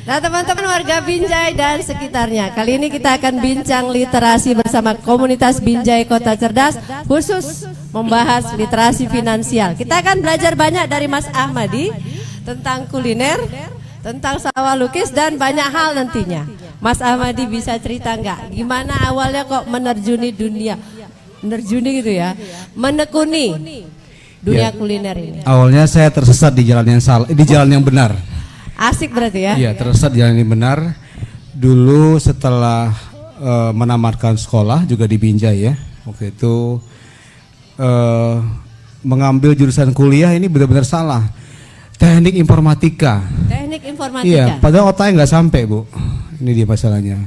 Nah teman-teman warga Binjai dan sekitarnya, kali ini kita akan bincang literasi bersama komunitas Binjai Kota Cerdas, khusus membahas literasi finansial. Kita akan belajar banyak dari Mas Ahmadi tentang kuliner, tentang sawah lukis dan banyak hal nantinya. Mas Ahmadi bisa cerita nggak gimana awalnya kok menerjuni dunia, menerjuni gitu ya, menekuni dunia kuliner ini? Awalnya saya tersesat di jalan yang salah, di jalan yang benar. Asik berarti ya? Iya, tersesat di jalan yang benar. Dulu setelah menamatkan sekolah juga di Binjai ya, waktu itu mengambil jurusan kuliah ini benar-benar salah. Teknik informatika. Teknik informatika. Iya, padahal otaknya nggak sampai, Bu. Ini dia masalahnya.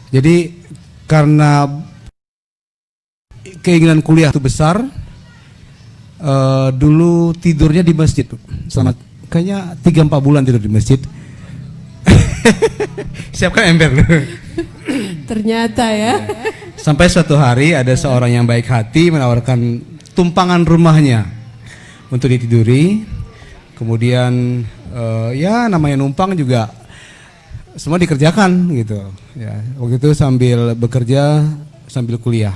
Jadi karena keinginan kuliah itu besar, dulu tidurnya di masjid, selama kayaknya 3-4 bulan tidur di masjid. Siapkan ember. Ternyata ya. Sampai suatu hari ada seorang yang baik hati menawarkan tumpangan rumahnya untuk ditiduri. Kemudian ya namanya numpang juga semua dikerjakan gitu. Ya, waktu itu sambil bekerja sambil kuliah.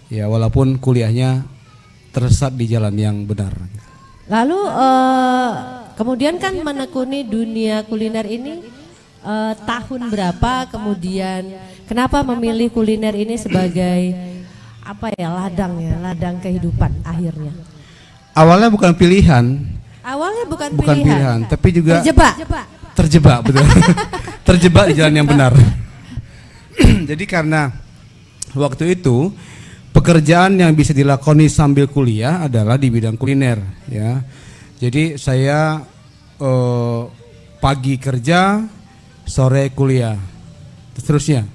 Ya walaupun kuliahnya tersesat di jalan yang benar. Lalu kemudian kan menekuni dunia kuliner ini tahun berapa, kemudian kenapa memilih kuliner ini sebagai apa ya, ladang ya, ladang kehidupan akhirnya? Awalnya bukan pilihan. Awalnya bukan pilihan, tapi juga terjebak betul. Terjebak di jalan yang benar. Jadi karena waktu itu pekerjaan yang bisa dilakoni sambil kuliah adalah di bidang kuliner ya. Jadi saya pagi kerja, sore kuliah, seterusnya.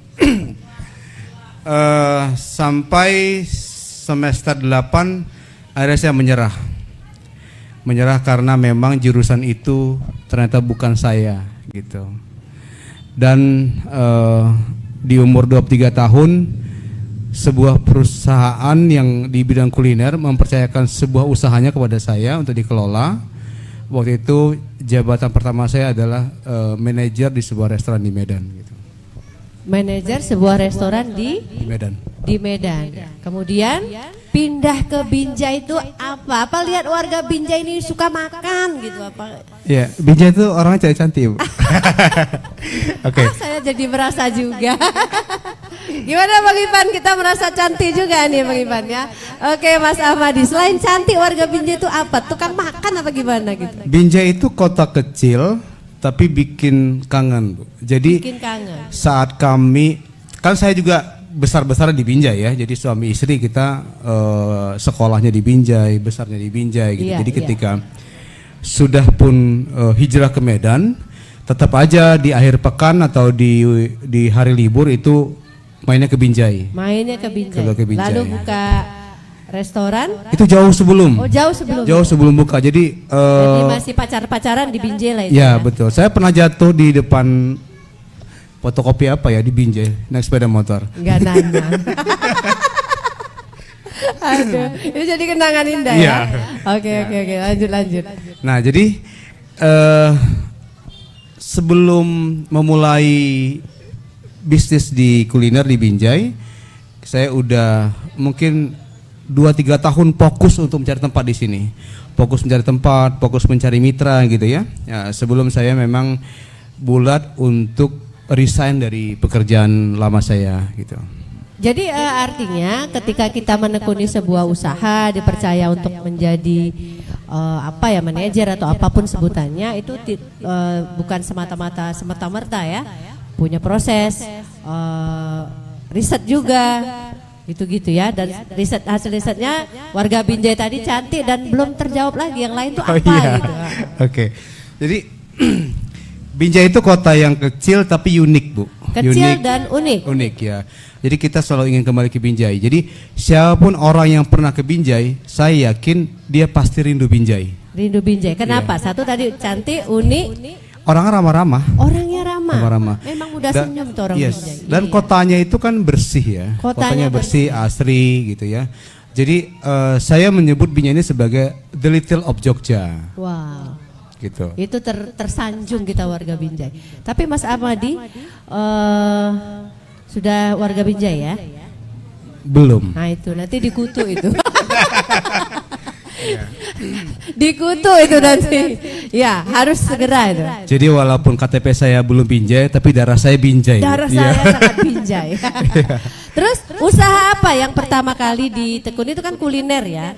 Sampai semester 8 akhirnya saya menyerah karena memang jurusan itu ternyata bukan saya gitu. Dan di umur 23 tahun sebuah perusahaan yang di bidang kuliner mempercayakan sebuah usahanya kepada saya untuk dikelola. Waktu itu jabatan pertama saya adalah manajer di sebuah restoran di Medan gitu. Manajer sebuah restoran di Medan. Di Medan. Kemudian pindah ke Binjai itu apa? Apa lihat warga Binjai ini suka makan gitu apa? Ya, Binjai itu orangnya cantik. Oke. Saya jadi merasa juga. Gimana Bang Ipan? Kita merasa cantik juga nih Bang Ipan ya. Oke Mas Ahmadi, selain cantik warga Binjai itu apa? Tukang makan apa gimana gitu? Binjai itu kota kecil tapi bikin kangen, Bu. Jadi bikin kangen. Saat kami, kan saya juga besar-besar di Binjai ya. Jadi suami istri kita sekolahnya di Binjai, besarnya di Binjai gitu. Iya, jadi ketika sudah pun hijrah ke Medan, tetap aja di akhir pekan atau di hari libur itu mainnya ke Binjai. Mainnya ke Binjai. Ke Binjai. Lalu buka restoran? Itu jauh sebelum. Oh, jauh sebelum. Jauh sebelum buka. Jadi masih pacaran di Binjai lah itu. Ya, betul. Saya pernah jatuh di depan fotokopi apa ya di Binjai, naik sepeda motor. Enggak nanya. Aduh, itu jadi kenangan indah ya. Oke, lanjut. Nah, jadi sebelum memulai bisnis di kuliner di Binjai, saya udah mungkin 2-3 tahun fokus untuk mencari tempat di sini. Fokus mencari tempat, fokus mencari mitra gitu ya. Ya, sebelum saya memang bulat untuk resign dari pekerjaan lama saya gitu. Jadi artinya ketika kita menekuni sebuah usaha, dipercaya untuk menjadi apa ya, manajer atau apapun sebutannya, itu bukan semata-merta ya, punya proses, riset juga, gitu ya. Dan hasil risetnya warga Binjai tadi cantik dan belum terjawab lagi, yang lain itu apa gitu. Oke. Jadi Binjai itu kota yang kecil tapi unik, Bu. Kecil dan unik. Unik ya. Jadi kita selalu ingin kembali ke Binjai. Jadi siapapun orang yang pernah ke Binjai, saya yakin dia pasti rindu Binjai. Rindu Binjai. Kenapa? Satu tadi cantik, unik. Orangnya ramah-ramah. Orangnya ramah. Memang mudah senyum tuh orang Binjai. Dan kotanya itu kan bersih ya. Kotanya bersih, asri gitu ya. Jadi saya menyebut Binjai ini sebagai The Little of Jogja. Wow. gitu. Itu tersanjung kita warga Binjai. Tapi Mas Amadi sudah warga Binjai ya? Belum. Nah itu nanti dikutu itu. Dikutu itu nanti. Ya harus segera itu. Jadi walaupun KTP saya belum Binjai, tapi darah saya Binjai. Darah saya sangat Binjai. Terus usaha apa yang pertama kali ditekuni itu kan kuliner ya.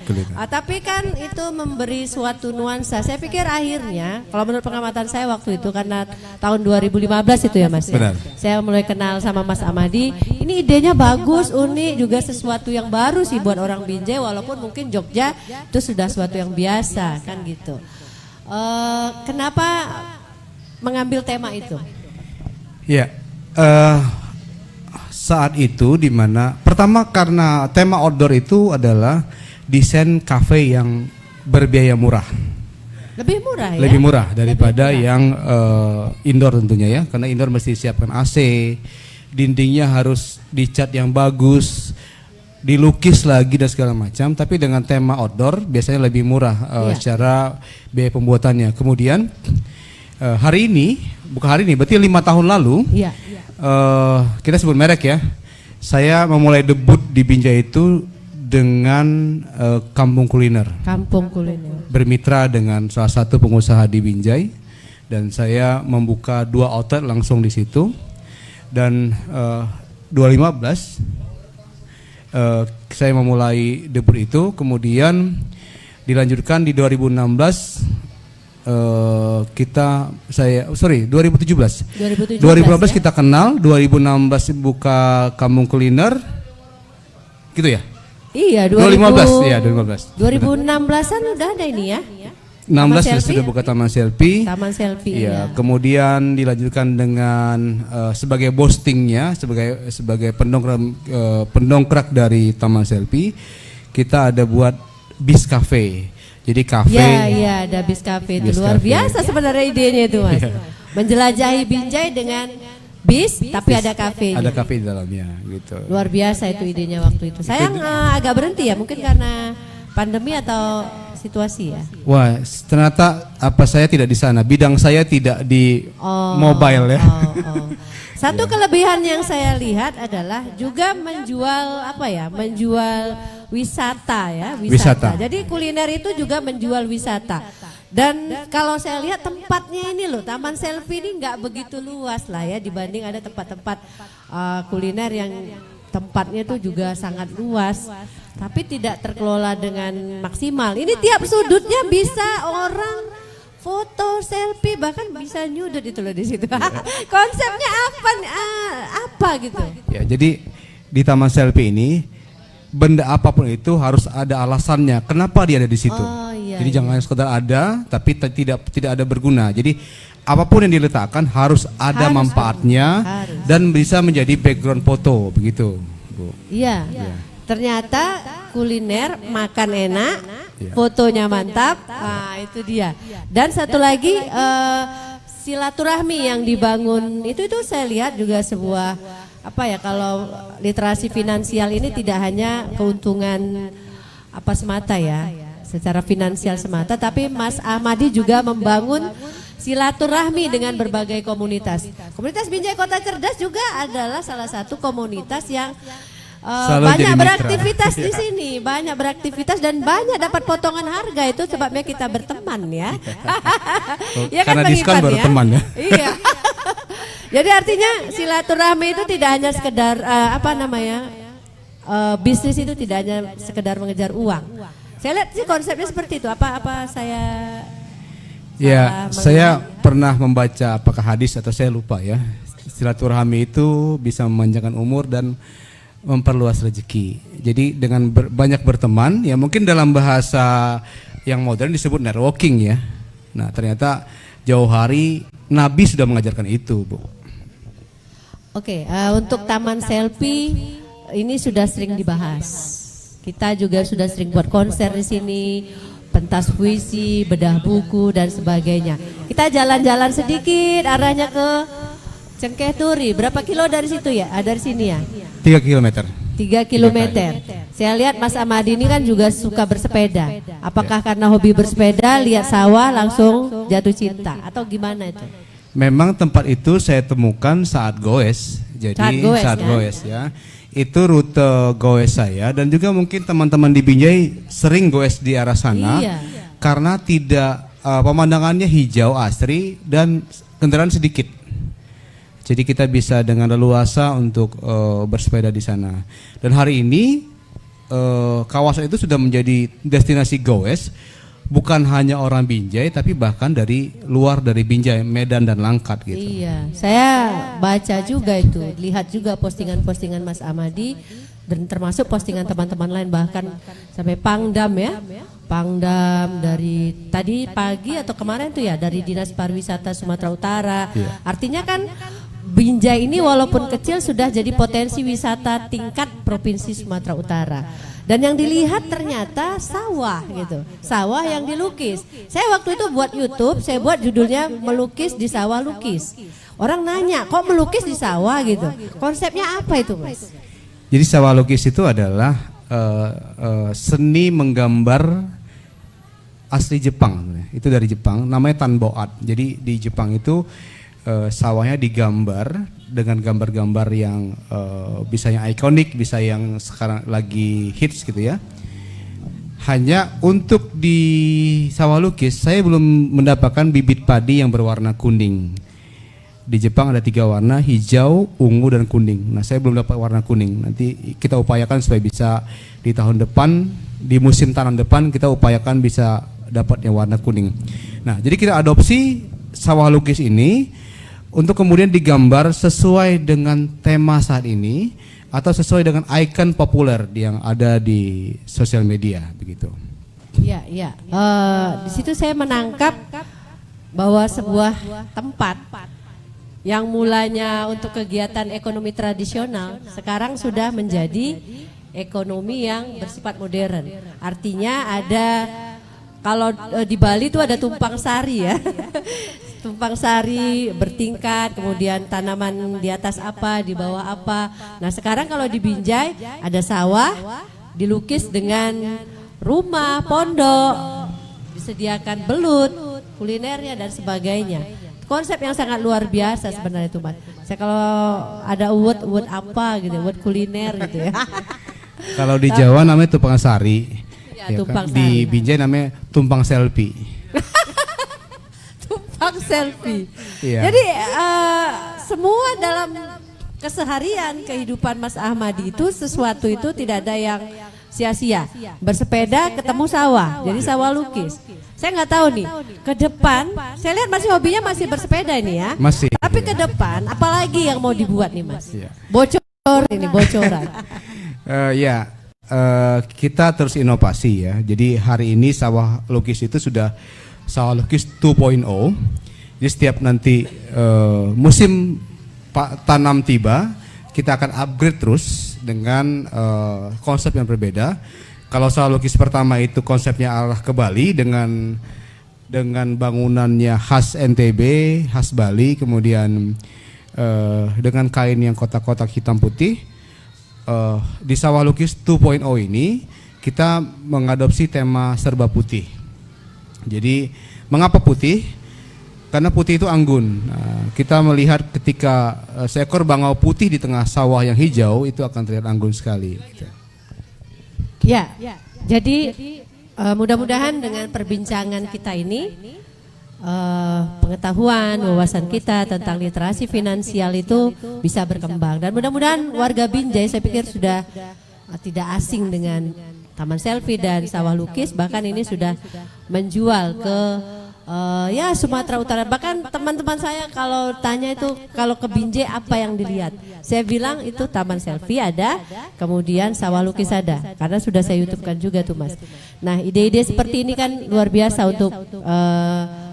Tapi kan itu memberi suatu nuansa. Saya pikir akhirnya, kalau menurut pengamatan saya waktu itu karena tahun 2015 itu ya Mas. Benar. Saya mulai kenal sama Mas Amadi. Ini idenya bagus, unik, juga sesuatu yang baru sih buat orang Binjai. Walaupun mungkin Jogja itu sudah sesuatu yang biasa kan gitu. Kenapa mengambil tema itu? Ya, saat itu dimana pertama karena tema outdoor itu adalah desain kafe yang berbiaya murah. Lebih murah ya? Lebih murah daripada yang indoor tentunya ya, karena indoor mesti siapkan AC, dindingnya harus dicat yang bagus, dilukis lagi dan segala macam. Tapi dengan tema outdoor biasanya lebih murah secara biaya pembuatannya. Kemudian hari ini, bukan hari ini, berarti 5 tahun lalu, kita sebut merek ya. Saya memulai debut di Binjai itu dengan kampung kuliner. Kampung kuliner. Bermitra dengan salah satu pengusaha di Binjai dan saya membuka 2 outlet langsung di situ. Dan 2015 saya memulai debut itu, kemudian dilanjutkan di 2016. 2017 ya? kita kenal, 2016 buka kampung kuliner, gitu ya? Iya, 2015 ya, 2015. 2016-an udah ada ini ya? 16 sudah buka Taman Selfie. Taman Selfie. Iya, kemudian dilanjutkan dengan sebagai boostingnya, sebagai pendongkrak dari Taman Selfie, kita ada buat bis cafe. Jadi kafe. Iya, ada bis cafe itu luar biasa sebenarnya idenya itu Mas. Menjelajahi Binjai dengan bis, tapi ada kafe. Ada kafe di dalamnya, gitu. Luar biasa itu idenya waktu itu. Sayang agak berhenti ya, mungkin karena pandemi atau situasi ya. Wah, ternyata saya tidak di sana. Bidang saya tidak di mobile ya. Satu kelebihan yang saya lihat adalah juga menjual menjual wisata ya, wisata. Jadi kuliner itu juga menjual wisata. Dan kalau saya lihat tempatnya ini loh, Taman Selfie ini nggak begitu luas lah ya dibanding ada tempat-tempat kuliner yang tempatnya itu juga sangat luas, tapi tidak terkelola dengan maksimal. Ini tiap sudutnya bisa orang foto, selfie, bahkan bisa nyudut itu loh di situ. Konsepnya apa gitu? Ya, jadi di Taman Selfie ini benda apapun itu harus ada alasannya. Kenapa dia ada di situ? Jadi jangan sekedar ada, tapi tidak ada berguna. Jadi apapun yang diletakkan harus ada manfaatnya dan bisa menjadi background foto, begitu, Bu. Iya. Ternyata kuliner, makan enak, fotonya mantap, itu dia. Dan satu lagi silaturahmi yang dibangun itu saya lihat juga sebuah kalau literasi finansial ini tidak hanya keuntungan semata ya, secara finansial semata, tapi Mas Amadi juga membangun silaturahmi dengan berbagai komunitas. Komunitas Binjai Kota Cerdas juga adalah salah satu komunitas yang banyak beraktivitas di sini, banyak beraktivitas dan banyak dapat potongan harga. Itu sebabnya kita berteman ya. Ya kan, karena diskon baru teman ya. Iya. Jadi artinya silaturahmi itu tidak hanya sekedar bisnis itu tidak hanya sekedar mengejar uang. Saya lihat sih konsepnya seperti itu. Apa saya saya pernah membaca apakah hadis atau saya lupa ya. Silaturahmi itu bisa memanjangkan umur dan memperluas rezeki. Jadi dengan banyak berteman, ya mungkin dalam bahasa yang modern disebut networking ya. Nah, ternyata jauh hari Nabi sudah mengajarkan itu, Bu. Oke, untuk Taman Selfie ini sudah sering dibahas. Kita juga sudah sering buat konser di sini, pentas puisi, bedah buku dan sebagainya. Kita jalan-jalan sedikit arahnya ke Cengkeh Turi. Berapa kilo dari situ ya? Dari sini ya? 3 kilometer. 3 kilometer. Saya lihat Mas Ahmadi ini kan juga suka bersepeda. Apakah karena hobi bersepeda, lihat sawah langsung jatuh cinta atau gimana itu? Memang tempat itu saya temukan saat goes. Jadi saat goes ya. Itu rute goes saya dan juga mungkin teman-teman di Binjai sering goes di arah sana. Iya. Karena tidak pemandangannya hijau asri dan kendaraan sedikit. Jadi kita bisa dengan leluasa untuk bersepeda di sana. Dan hari ini kawasan itu sudah menjadi destinasi goes, bukan hanya orang Binjai tapi bahkan dari luar dari Binjai, Medan dan Langkat gitu. Iya, saya baca juga itu, lihat juga postingan-postingan Mas Ahmadi dan termasuk postingan teman-teman lain, bahkan sampai Pangdam ya. Pangdam dari tadi pagi atau kemarin tuh ya dari Dinas Pariwisata Sumatera Utara. Iya. Artinya kan Binjai ini walaupun kecil sudah jadi potensi wisata tingkat Provinsi Sumatera Utara. Dan yang dilihat ternyata sawah gitu. Sawah yang dilukis. Saya waktu itu buat YouTube, saya buat judulnya melukis di sawah lukis. Orang nanya, kok melukis di sawah gitu? Konsepnya apa itu, Mas? Jadi sawah lukis itu adalah seni menggambar asli Jepang. Itu dari Jepang, namanya tanboat. Jadi di Jepang itu sawahnya digambar dengan gambar-gambar yang bisa yang ikonik, bisa yang sekarang lagi hits gitu ya. Hanya untuk di sawah lukis saya belum mendapatkan bibit padi yang berwarna kuning. Di Jepang ada 3 warna, hijau, ungu dan kuning. Nah saya belum dapat warna kuning. Nanti kita upayakan supaya bisa di tahun depan, di musim tanam depan kita upayakan bisa dapat yang warna kuning. Nah jadi kita adopsi sawah lukis ini untuk kemudian digambar sesuai dengan tema saat ini atau sesuai dengan ikon populer yang ada di sosial media begitu. Iya, iya. Di situ saya menangkap bahwa sebuah tempat yang mulanya untuk kegiatan ekonomi tradisional sekarang sudah menjadi ekonomi yang bersifat modern. Artinya ada, kalau di Bali itu ada tumpang sari ya. Tumpang sari bertingkat, kemudian tanaman di atas apa, di bawah apa. Nah sekarang kalau di Binjai ada sawah dilukis dengan rumah, pondok, disediakan belut, kulinernya dan sebagainya. Konsep yang sangat luar biasa sebenarnya itu, Mas. Saya kalau ada uwet apa gitu, uwet kuliner gitu ya. Kalau di Jawa namanya tumpang sari. Ya, tumpang sari. Di Binjai namanya tumpang selfie. Tumpang selfie. Iya. Jadi semua dalam keseharian kehidupan Mas Ahmadi itu sesuatu itu tidak ada yang sia-sia. Bersepeda ketemu sawah, jadi sawah lukis. Saya nggak tahu nih, ke depan, saya lihat masih hobinya masih bersepeda ini ya. Masih. Tapi ke depan, apalagi yang mau dibuat nih Mas? Iya. Bocor ini, bocoran. Kita terus inovasi ya. Jadi hari ini sawah lukis itu sudah sawah lukis 2.0. Jadi setiap nanti musim tanam tiba, kita akan upgrade terus dengan konsep yang berbeda. Kalau sawah lukis pertama itu konsepnya arah ke Bali dengan bangunannya khas NTB, khas Bali, kemudian dengan kain yang kotak-kotak hitam putih. Di sawah lukis 2.0 ini kita mengadopsi tema serba putih. Jadi mengapa putih? Karena putih itu anggun. Kita melihat ketika seekor bangau putih di tengah sawah yang hijau itu akan terlihat anggun sekali. Ya, jadi mudah-mudahan dengan perbincangan kita ini pengetahuan, wawasan kita tentang literasi finansial itu bisa berkembang dan mudah-mudahan warga Binjai saya pikir sudah tidak asing dengan taman selfie dan sawah lukis, bahkan ini sudah menjual ke ya Sumatera Utara. Bahkan teman-teman saya kalau tanya itu kalau ke Binjai apa yang dilihat, saya bilang itu taman selfie ada, kemudian sawah lukis ada, karena sudah saya YouTube-kan juga tuh Mas. Nah ide-ide seperti ini kan luar biasa untuk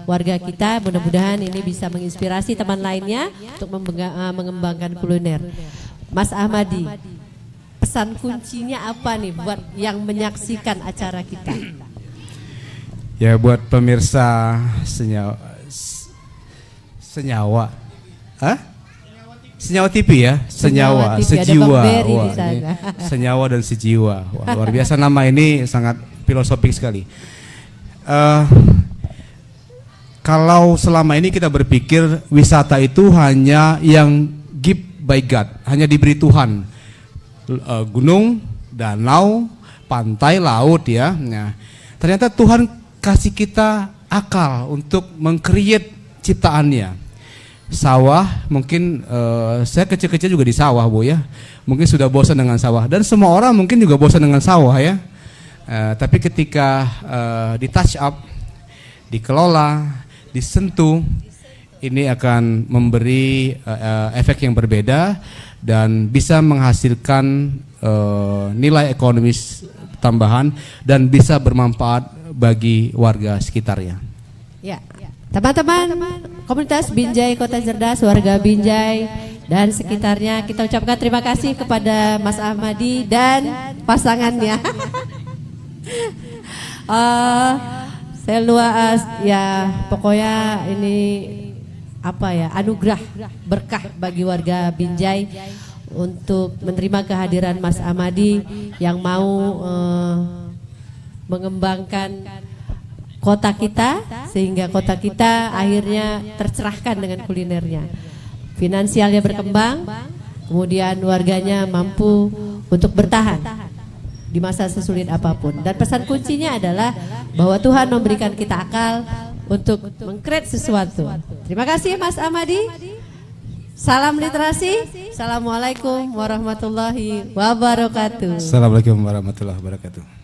warga kita. Mudah-mudahan ini bisa menginspirasi teman lainnya untuk mengembangkan kuliner. Mas Ahmadi, pesan kuncinya apa nih buat yang menyaksikan acara kita? Ya buat pemirsa senyawa. Hah? Senyawa TV ya, senyawa, TV, ada sejiwa. Bang Berry Wah, di sana. ini senyawa dan sejiwa. Wah, luar biasa, nama ini sangat filosofik sekali. Kalau selama ini kita berpikir wisata itu hanya yang give by God, hanya diberi Tuhan. Gunung, danau, pantai, laut ya. Nah, ternyata Tuhan kasih kita akal untuk meng-create ciptaannya. Sawah, mungkin saya kecil-kecil juga di sawah, Bu ya. Mungkin sudah bosan dengan sawah, dan semua orang mungkin juga bosan dengan sawah ya. Tapi ketika di touch up, dikelola, disentuh, ini akan memberi efek yang berbeda dan bisa menghasilkan nilai ekonomis tambahan dan bisa bermanfaat bagi warga sekitarnya. Ya, teman-teman komunitas Binjai Kota Cerdas, warga Binjai dan sekitarnya, kita ucapkan terima kasih kepada Mas Ahmadi dan pasangannya. Saya luas ya, pokoknya ini apa ya, anugerah berkah bagi warga Binjai untuk menerima kehadiran Mas Ahmadi yang mau mengembangkan kota kita sehingga kota kita akhirnya tercerahkan dengan kulinernya. Finansialnya berkembang, kemudian warganya mampu untuk bertahan di masa sesulit apapun. Dan pesan kuncinya adalah bahwa Tuhan memberikan kita akal untuk meng-create sesuatu. Terima kasih Mas Ahmadi. Salam literasi. Assalamualaikum warahmatullahi wabarakatuh. Assalamualaikum warahmatullahi wabarakatuh.